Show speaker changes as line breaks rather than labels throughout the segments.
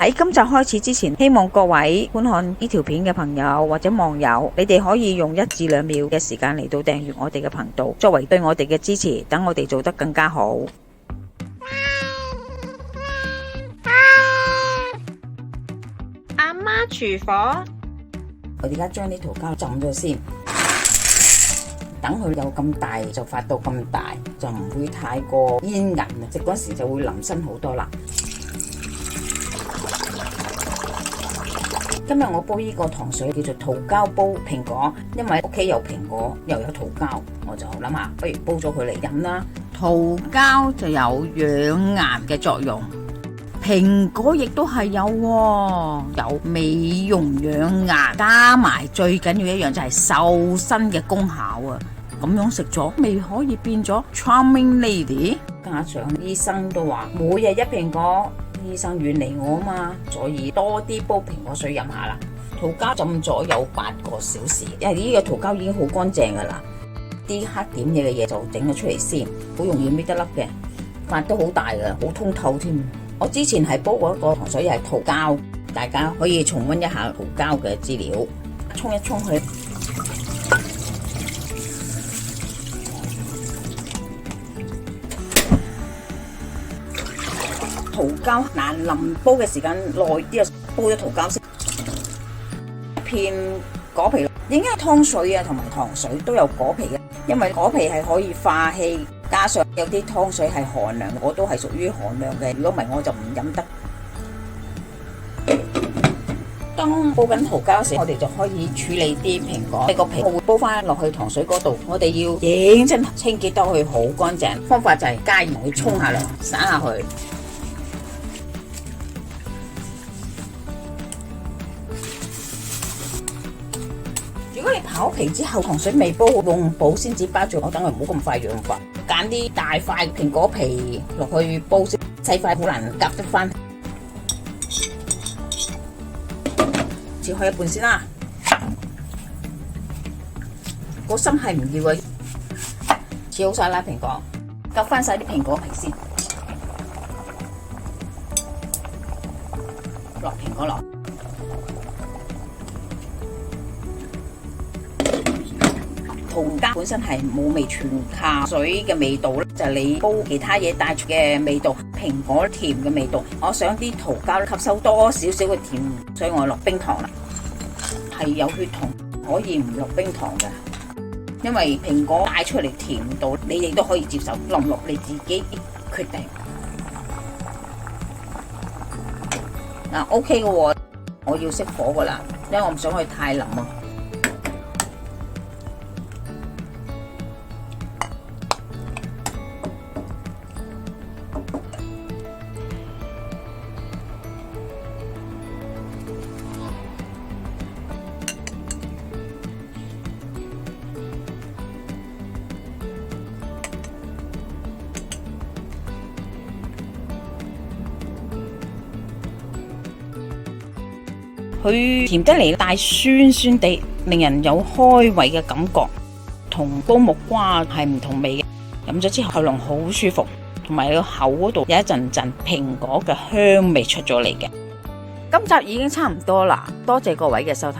喺今集開始之前，希望各位觀看呢條片嘅朋友或者網友，你哋可以用1至2秒嘅時間嚟到訂閱我哋嘅頻道，作為對我哋嘅支持，等我哋做得更加好。
阿媽廚房，
我而家將呢桃膠浸咗先，等佢有咁大就發到咁大，就唔會太過煙韌，食嗰時就會腍身好多啦。今日我煲呢個糖水叫做桃膠煲蘋果，因為屋企有蘋果又有桃膠，我就諗下不如煲咗佢嚟飲啦。桃膠就有養顏嘅作用，蘋果亦都係有美容養顏，加埋最緊要一樣就係瘦身嘅功效啊！咁樣食咗未可以變咗 Charming Lady？ 加上醫生都話每日1蘋果。醫生遠離我啊嘛，所以多啲煲蘋果水飲下啦。桃膠浸咗有8個小時，因為呢個桃膠已經好乾淨噶啦，啲黑點嘢嘅嘢就整咗出嚟先，好容易搣得甩嘅，發都好大噶，好通透添。我之前係煲過一個糖水係桃膠，大家可以重溫一下桃膠嘅資料，沖一沖佢。桃膠嗱，淋煲嘅時間耐啲啊，煲咗桃膠先。片果皮應該係湯水啊，同埋糖水都有果皮嘅，因為果皮係可以化氣，加上有啲湯水係寒涼，我都係屬於寒涼嘅，如果唔係我就唔飲得。當煲緊桃膠時，我哋就可以處理啲蘋果，個皮我會煲翻落去糖水嗰度，我哋要認真清潔得佢好乾淨。方法就係加鹽去沖下涼，灑下去。如果你刨皮之後糖水未煲，用保鮮紙包住，我等佢唔好咁快氧化。揀啲大塊蘋果皮落去煲先，細塊好難夾得翻。切開一半先啦，個心係唔要嘅。切好晒啦蘋果，夾翻晒啲蘋果皮先，落蘋果落。桃膠本身係冇味，全靠水嘅味道咧，就係你煲其他嘢帶出嘅味道，蘋果甜嘅味道。我想啲桃膠吸收多少少嘅甜，所以我落冰糖啦。係有血糖，可以唔落冰糖嘅，因為蘋果帶出嚟甜度，你哋都可以接受，落唔落你自己決定。OK 嘅喎，我要熄火噶啦，因為我唔想佢太腍啊。佢甜得嚟帶酸酸地，令人有開胃嘅感覺，同煲木瓜係唔同味嘅。飲咗之後喉嚨好舒服，同埋個口嗰度有一陣陣蘋果嘅香味出咗嚟嘅。今集已經差唔多啦，多謝各位嘅收睇。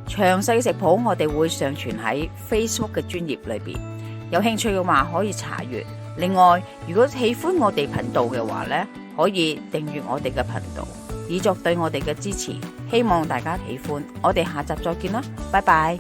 詳細食譜我哋會上傳喺 Facebook 嘅專頁裏邊，有興趣嘅話可以查閱。另外，如果喜歡我哋頻道嘅話呢，可以訂閱我哋嘅頻道，以作對我哋嘅支持。希望大家喜歡，我哋下集再見啦，拜拜。